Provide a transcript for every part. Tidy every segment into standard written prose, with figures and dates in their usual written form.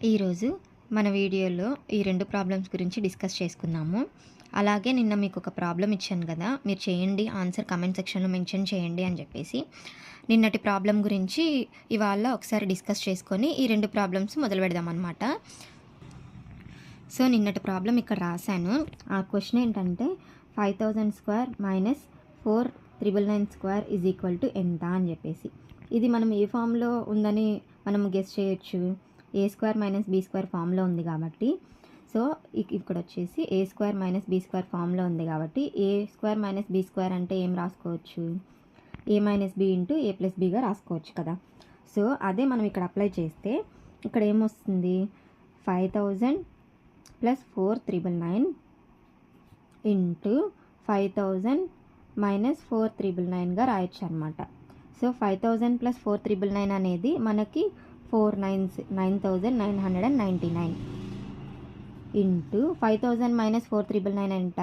ఈరోజు మన వీడియోలో ఈ 2 ప్రాబ్లమ్స్ గురించి డిస్కస్ చేసుకుందాము. అలాగే నిన్న మీకు ఒక ప్రాబ్లమ్ ఇచ్చాను కదా! మీరు చేయండి, ఆన్సర్ కామెంట్ సెక్షన్‌లో మెన్షన్ చేయండి అని చెప్పేసి. నిన్నటి ప్రాబ్లమ్ గురించి ఇవాళ ఒకసారి డిస్కస్ చేసుకొని ఈ 2 ప్రాబ్లమ్స్ మొదలుపెడదామనమాట. సో, నిన్నటి ప్రాబ్లమ్ ఇక్కడ రాశాను. ఆ క్వెషన్ ఏంటంటే 5000 square minus 4999 square is equal to ఎంత అని చెప్పేసి. ఇది మనం ఏ ఫామ్‌లో ఉందని మనం గెస్ చేయొచ్చు. A square minus B square ఫామ్లో ఉంది కాబట్టి, సో ఇక్కడ వచ్చేసి A square minus B square ఫామ్లో ఉంది కాబట్టి A square minus B square అంటే ఏం రాసుకోవచ్చు, A minus B into A plus బీగా రాసుకోవచ్చు కదా. సో అదే మనం ఇక్కడ అప్లై చేస్తే ఇక్కడ ఏమొస్తుంది, 5000 ప్లస్ 4999 ఇంటూ 5000 మైనస్ 4999గా రాయొచ్చు అనమాట. సో 5000 ప్లస్ 4999 అనేది మనకి 9999 ఇంటూ 5000 మైనస్ 4999 ఎంత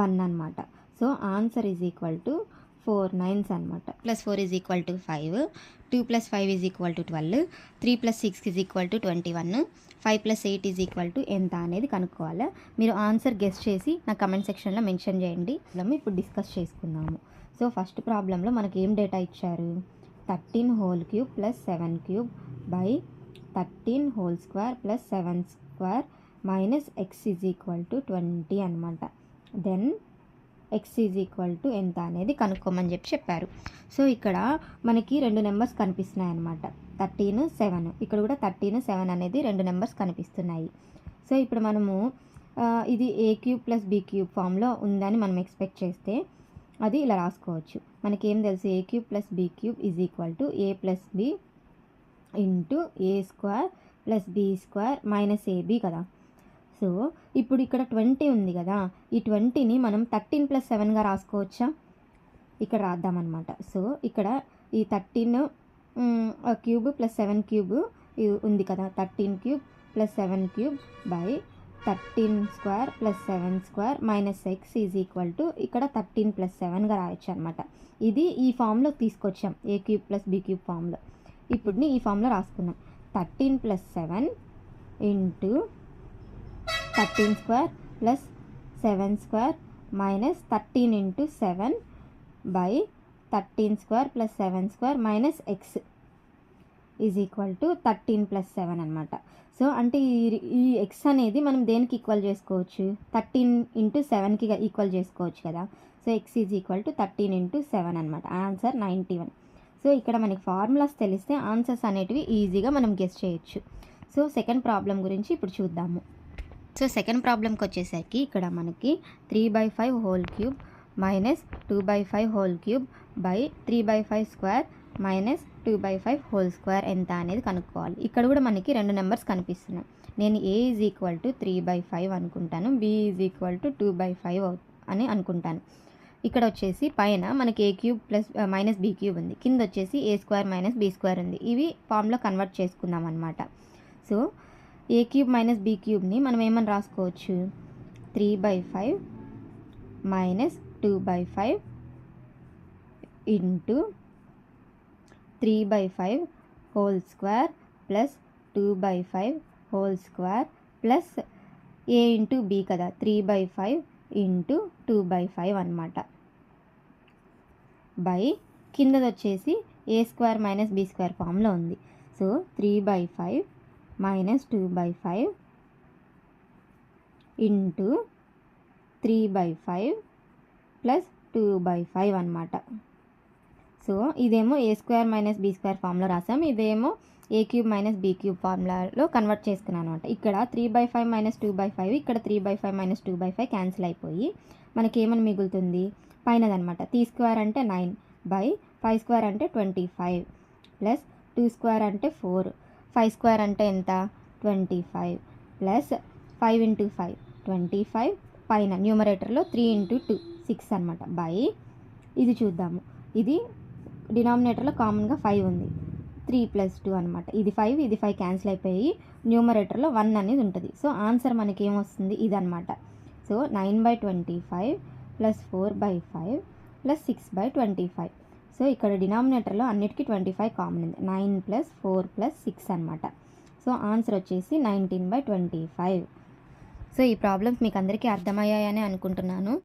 1 అనమాట. So answer is equal to 4 9s అనమాట. Plus 4 is equal to 5, 2 plus 5 is equal to 12, 3 plus 6 is equal to 21, 5 plus 8 is equal to ఎంత అనేది కనుక్కోవాలి. మీరు ఆన్సర్ గెస్ చేసి నా కమెంట్ సెక్షన్లో మెన్షన్ చేయండి. ఇప్పుడు డిస్కస్ చేసుకుందాము. సో ఫస్ట్ ప్రాబ్లంలో మనకి ఏం డేటా ఇచ్చారు, 13 whole cube plus 7 cube by 13 whole square plus 7 square minus X is equal to 20 అనమాట. Then X is equal to ఎంత అనేది కనుక్కోమని చెప్పారు. సో ఇక్కడ మనకి 2 నెంబర్స్ కనిపిస్తున్నాయి అనమాట, 13 7. ఇక్కడ కూడా 13 7 అనేది 2 నెంబర్స్ కనిపిస్తున్నాయి. సో ఇప్పుడు మనము ఇది ఏ క్యూబ్ ప్లస్ బీ క్యూబ్ ఫామ్లో ఉందని మనం ఎక్స్పెక్ట్ చేస్తే అది ఇలా రాసుకోవచ్చు. మనకేం తెలుసు, A cube plus B cube is equal to A plus B into A square plus B square minus AB కదా. సో ఇప్పుడు ఇక్కడ 20 ఉంది కదా, ఈ 20ని మనం 13 ప్లస్ 7గా రాసుకోవచ్చా, ఇక్కడ రాద్దామన్నమాట. సో ఇక్కడ ఈ 13 క్యూబ్ ప్లస్ 7 క్యూబ్ ఉంది కదా, 13 cube plus 7 cube by 13 square plus 7 square minus X is equal to ఇక్కడ 13 ప్లస్ 7గా రాయొచ్చు అనమాట. ఇది ఈ ఫామ్లో తీసుకొచ్చాం, ఏ క్యూబ్ ప్లస్ బీ క్యూబ్ ఫామ్లో. ఇప్పుడు ఈ ఫామ్లో రాసుకున్నాం, 13 plus 7 into 13 square plus 7 square minus 13 into 7 by 13 square plus 7 square minus X is equal to 13 plus 7 అనమాట. సో అంటే ఈ ఎక్స్ అనేది మనం దేనికి ఈక్వల్ చేసుకోవచ్చు, 13 ఇంటూ 7కి ఈక్వల్ చేసుకోవచ్చు కదా. So X is equal to 13 into 7 అనమాట. ఆన్సర్ 91. సో ఇక్కడ మనకి ఫార్ములాస్ తెలిస్తే ఆన్సర్స్ అనేటివి ఈజీగా మనం గెస్ చేయొచ్చు. సో సెకండ్ ప్రాబ్లం గురించి ఇప్పుడు చూద్దాము. సో సెకండ్ ప్రాబ్లంకి వచ్చేసరికి ఇక్కడ మనకి 3/5 whole cube minus 2/5 whole cube by 3/5 square minus 2/5 whole square ఎంత అనేది కనుక్కోవాలి. ఇక్కడ కూడా మనకి 2 నెంబర్స్ కనిపిస్తున్నాయి. నేను ఏ ఈజ్ ఈక్వల్ టు 3/5 అనుకుంటాను, బి ఈజ్ ఈక్వల్ టు 2/5 అని అనుకుంటాను. ఇక్కడ వచ్చేసి పైన మనకి A cube plus minus B cube ఉంది, కింద వచ్చేసి A square minus B square ఉంది. ఇవి ఫామ్లో కన్వర్ట్ చేసుకుందాం అనమాట. So A cube minus B క్యూబ్ని మనం ఏమని రాసుకోవచ్చు, 3/5 minus 2/5 into 3/5 whole square plus 2/5 whole square plus A into B కదా, 3/5 ఇంటూ 2/5 అనమాట. బై కిందది వచ్చేసి A square minus B square ఫామ్లో ఉంది. సో 3/5 మైనస్ 2/5 ఇంటూ 3/5 ప్లస్ 2/5 అనమాట. సో ఇదేమో A square minus B square ఫామ్లో రాసాం, ఇదేమో A cube minus B cube ఫార్ములాలో కన్వర్ట్ చేసుకున్నాను అనమాట. ఇక్కడ 3/5 మైనస్ 2/5, ఇక్కడ 3/5 మైనస్ 2/5 క్యాన్సిల్ అయిపోయి మనకి ఏమని మిగులుతుంది, పైనదనమాట. 3 స్క్వేర్ అంటే 9 బై 5 స్క్వేర్ అంటే 25 ప్లస్ 2 స్క్వేర్ అంటే 4, 5 స్క్వేర్ అంటే ఎంత 25 ప్లస్ 5 ఇంటూ 5 25 పైన న్యూమరేటర్లో 3 ఇంటూ 2 6 అనమాట. బై ఇది చూద్దాము, ఇది డినామినేటర్లో కామన్గా 5 ఉంది, 3 ప్లస్ 2 అనమాట. ఇది 5 ఇది 5 క్యాన్సిల్ అయిపోయి న్యూమరేటర్లో 1 అనేది ఉంటుంది. సో ఆన్సర్ మనకి ఏమొస్తుంది, ఇదనమాట. So 9/25 plus 4/5 plus 6/25. సో ఇక్కడ డినామినేటర్లో అన్నిటికీ 25 కామన్ ఉంది, 9 ప్లస్ 4 ప్లస్ 6 అనమాట. సో ఆన్సర్ వచ్చేసి 19/25. సో ఈ ప్రాబ్లమ్స్ మీకు అందరికీ అర్థమయ్యాయని అనుకుంటున్నాను.